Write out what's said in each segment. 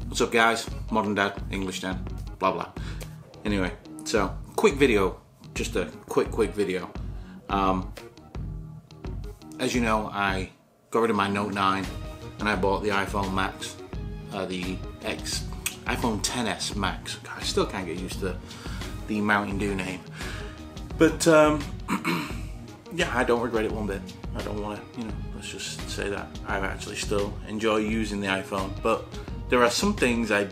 What's up guys, Modern Dad, English Dad, blah blah. Anyway, so quick video, just a quick video. As you know, I got rid of my Note 9 and I bought the iPhone Max, the iPhone XS Max. God, I still can't get used to the Mountain Dew name, but yeah, I don't regret it one bit. I don't want to, let's just say that I actually still enjoy using the iPhone, but there are some things I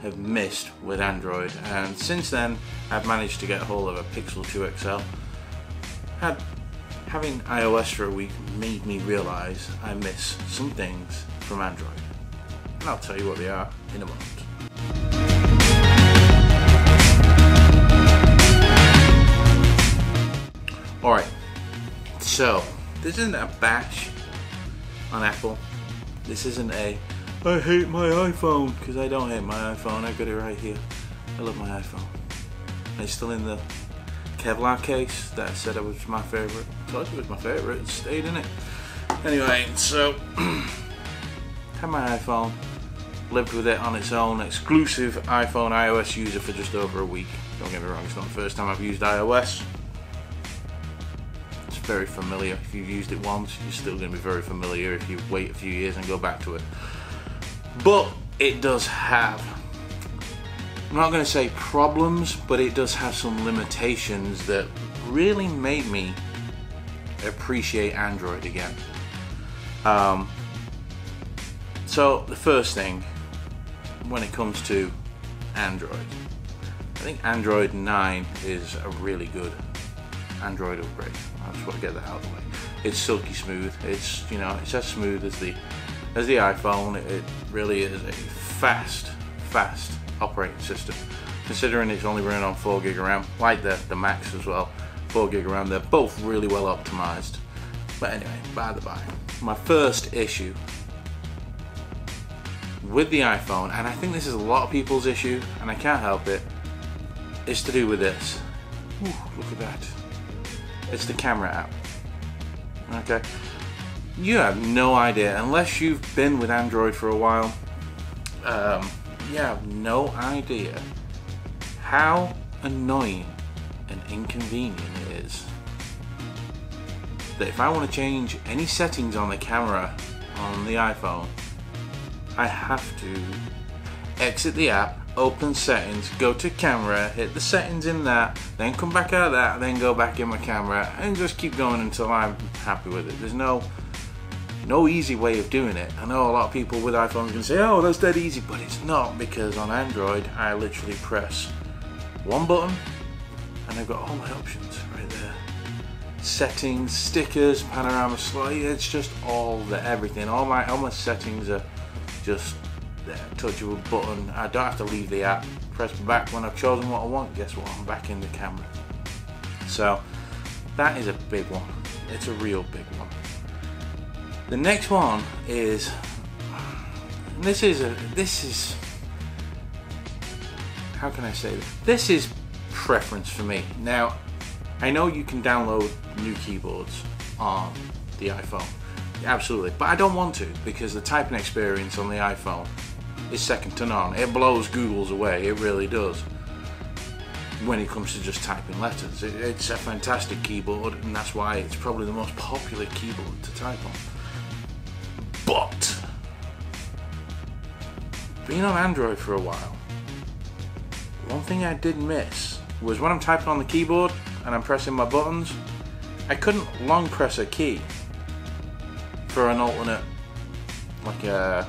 have missed with Android, and since then I've managed to get a hold of a Pixel 2 XL. Having iOS for a week made me realize I miss some things from Android, and I'll tell you what they are in a moment. Alright, so this isn't a bash on Apple. This isn't a I hate my iPhone, because I don't hate my iPhone. I've got it right here. I love my iPhone. It's still in the Kevlar case that I said it was my favourite. I told you it was my favourite. It stayed in it. Anyway, so had my iPhone, lived with it on its own, exclusive iPhone iOS user for just over a week. Don't get me wrong, it's not the first time I've used iOS. It's very familiar. If you've used it once, you're still going to be very familiar if you wait a few years and go back to it. But it does have, I'm not going to say problems, but it does have some limitations that really made me appreciate Android again. So the first thing, when it comes to Android, I think Android 9 is a really good Android upgrade. I just want to get that out of the way. It's silky smooth. It's it's as smooth as the iPhone. It really is a fast operating system. Considering it's only running on 4 GB RAM, like the Max as well, 4 GB RAM. They're both really well optimized. But anyway, by the by, my first issue with the iPhone, and I think this is a lot of people's issue, and I can't help it, is to do with this. Ooh, look at that. It's the camera app. Okay. You have no idea, unless you've been with Android for a while, you have no idea how annoying and inconvenient it is that if I want to change any settings on the camera on the iPhone, I have to exit the app, open settings, go to camera, hit the settings in that, then come back out of that, then go back in my camera, and just keep going until I'm happy with it. There's no easy way of doing it. I know a lot of people with iPhones can say, oh, that's dead easy, but it's not, because on Android I literally press one button and I've got all my options right there. Settings, stickers, panorama slide, it's just all everything. All my settings are just there. Touch of a button. I don't have to leave the app. Press back when I've chosen what I want. Guess what? I'm back in the camera. So that is a big one. It's a real big one. The next one is, this is, how can I say this? This is preference for me. Now, I know you can download new keyboards on the iPhone, absolutely, but I don't want to, because the typing experience on the iPhone is second to none. It blows Google's away, it really does. When it comes to just typing letters, it's a fantastic keyboard, and that's why it's probably the most popular keyboard to type on. But being on Android for a while, one thing I did miss was when I'm typing on the keyboard and I'm pressing my buttons, I couldn't long press a key for an alternate, like a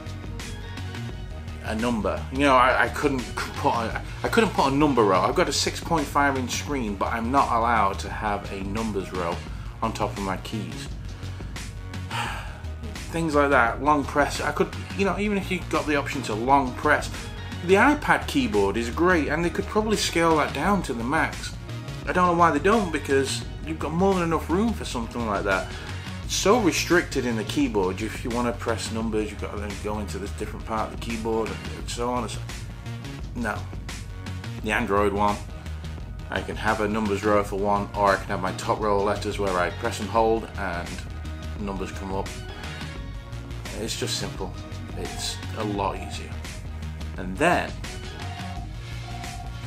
number. I couldn't put a number row. I've got a 6.5-inch screen, but I'm not allowed to have a numbers row on top of my keys. Things like that, long press. I could, even if you got the option to long press, the iPad keyboard is great, and they could probably scale that down to the max. I don't know why they don't, because you've got more than enough room for something like that. It's so restricted in the keyboard. If you want to press numbers, you've got to then go into this different part of the keyboard and so on. No. The Android one, I can have a numbers row for one, or I can have my top row of letters where I press and hold and numbers come up. It's just simple. It's a lot easier. And then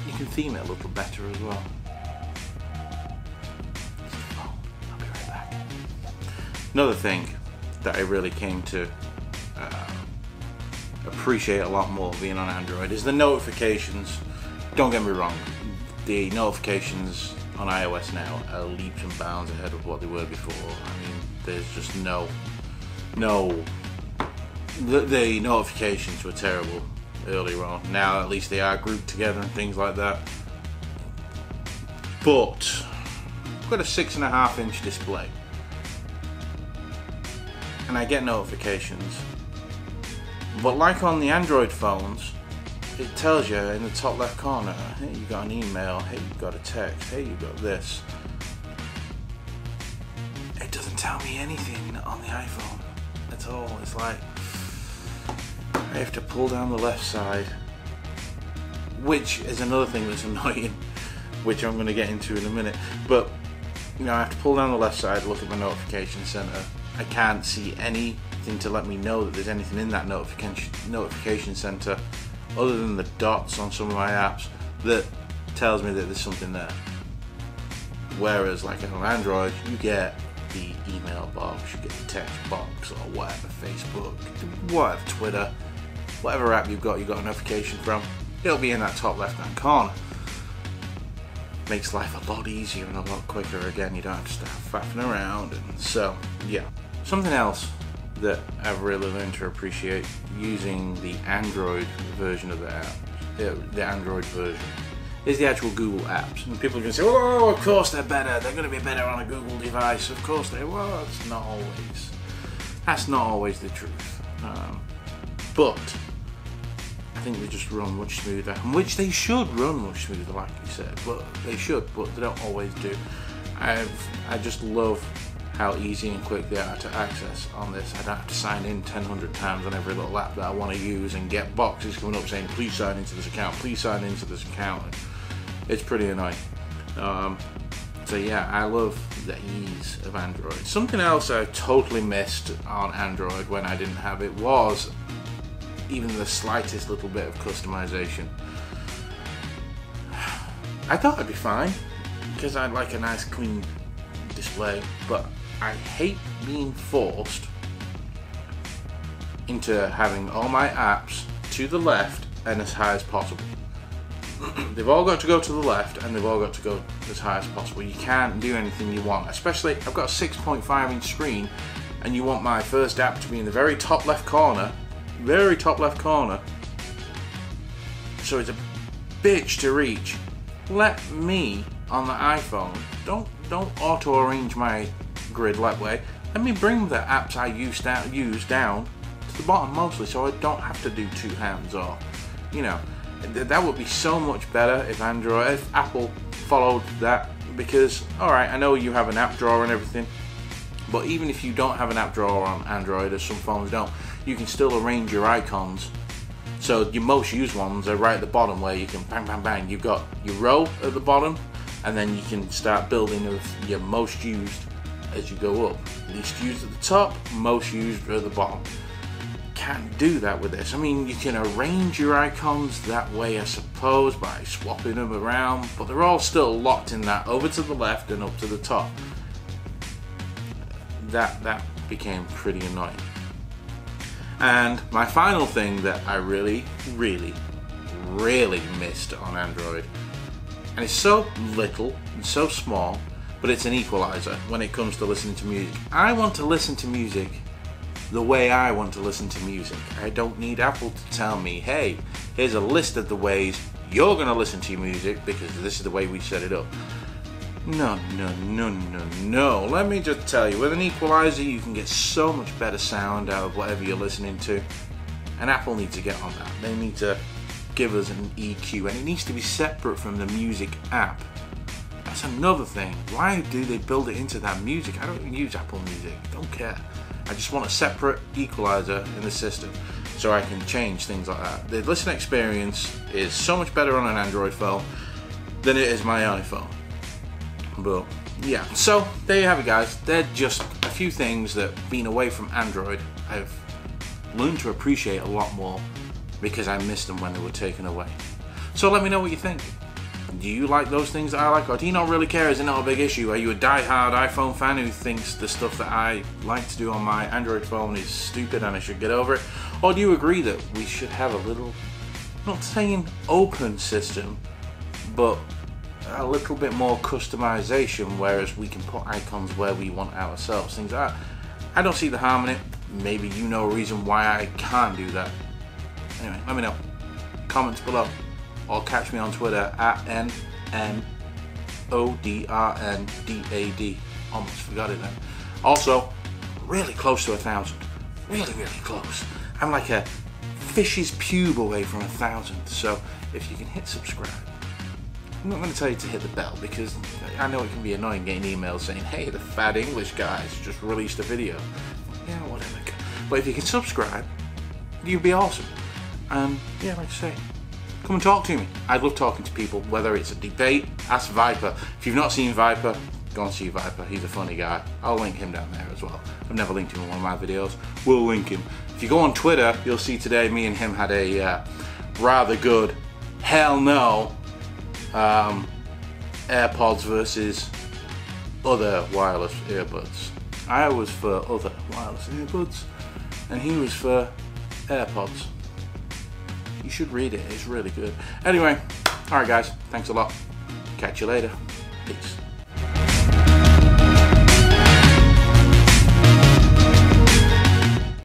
you can theme it a little better as well. I'll be right back. Another thing that I really came to appreciate a lot more being on Android is the notifications. Don't get me wrong, the notifications on iOS now are leaps and bounds ahead of what they were before. I mean, there's just the notifications were terrible earlier on. Now at least they are grouped together and things like that. But I've got a 6.5-inch display and I get notifications, but like on the Android phones, it tells you in the top left corner, hey, you got an email, hey, you got a text, hey, you got this. It doesn't tell me anything on the iPhone at all. It's like I have to pull down the left side, which is another thing that's annoying, which I'm going to get into in a minute. But you know, I have to pull down the left side, look at my notification center. I can't see anything to let me know that there's anything in that notification center other than the dots on some of my apps that tells me that there's something there. Whereas like on Android, you get the email box, you get the text box, or whatever, Facebook, whatever, Twitter, whatever app you got a notification from, it'll be in that top left hand corner. Makes life a lot easier and a lot quicker. Again, you don't have to start faffing around. And so yeah, something else that I've really learned to appreciate using the Android version of the app, the Android version, is the actual Google apps. And people are going to say, oh, of course they're better, they're going to be better on a Google device, of course they will. That's not always the truth. But I think they just run much smoother, and which they should run much smoother, like you said, but they should, but they don't always do. I just love how easy and quick they are to access on this. I don't have to sign in 1,000 times on every little app that I want to use and get boxes coming up saying please sign into this account, please sign into this account. It's pretty annoying. So yeah, I love the ease of Android. Something else I totally missed on Android when I didn't have it was even the slightest little bit of customization. I thought I'd be fine because I'd like a nice clean display, but I hate being forced into having all my apps to the left and as high as possible. They've all got to go to the left and they've all got to go as high as possible. You can't do anything you want, especially I've got a 6.5-inch screen and you want my first app to be in the very top left corner, so it's a bitch to reach. Let me on the iPhone, don't auto arrange my grid that way. Let me bring the apps I use down to the bottom mostly, so I don't have to do two hands, or you know, that would be so much better if Apple followed that. Because alright, I know you have an app drawer and everything, but even if you don't have an app drawer on Android, as some phones don't, you can still arrange your icons so your most used ones are right at the bottom, where you can bang bang bang, you've got your row at the bottom, and then you can start building with your most used as you go up. Least used at the top, most used at the bottom. Can't do that with this. I mean, you can arrange your icons that way, I suppose, by swapping them around, but they're all still locked in that over to the left and up to the top. That became pretty annoying. And my final thing that I really missed on Android, and it's so little and so small, but it's an equalizer when it comes to listening to music. I want to listen to music the way I want to listen to music. I don't need Apple to tell me, hey, here's a list of the ways you're going to listen to your music because this is the way we set it up. No. Let me just tell you, with an equalizer you can get so much better sound out of whatever you're listening to. And Apple needs to get on that. They need to give us an EQ, and it needs to be separate from the music app. That's another thing. Why do they build it into that music? I don't even use Apple Music. Don't care. I just want a separate equalizer in the system so I can change things like that. The listening experience is so much better on an Android phone than it is my iPhone. But yeah, so there you have it, guys. They're just a few things that, being away from Android, I've learned to appreciate a lot more because I missed them when they were taken away. So let me know what you think. Do you like those things that I like, or do you not really care? Is it not a big issue? Are you a die-hard iPhone fan who thinks the stuff that I like to do on my Android phone is stupid and I should get over it? Or do you agree that we should have a little, not saying open system, but a little bit more customization, whereas we can put icons where we want ourselves, things like that? I don't see the harm in it. Maybe you know a reason why I can't do that. Anyway, let me know. Comments below. Or catch me on Twitter at NNODRNDAD. Almost forgot it then. Also, really close to 1,000. Really, really close. I'm like a fish's pube away from 1,000. So if you can hit subscribe. I'm not going to tell you to hit the bell because I know it can be annoying getting emails saying, hey, the fat English guys just released a video. Yeah, whatever. But if you can subscribe, you'd be awesome. And yeah, like I say, come and talk to me. I love talking to people, whether it's a debate, ask Viper. If you've not seen Viper, go and see Viper. He's a funny guy. I'll link him down there as well. I've never linked him in one of my videos. We'll link him. If you go on Twitter, you'll see today me and him had a rather good hell no AirPods versus other wireless earbuds. I was for other wireless earbuds and he was for AirPods. You should read it, it's really good. Anyway, alright guys, thanks a lot. Catch you later. Peace.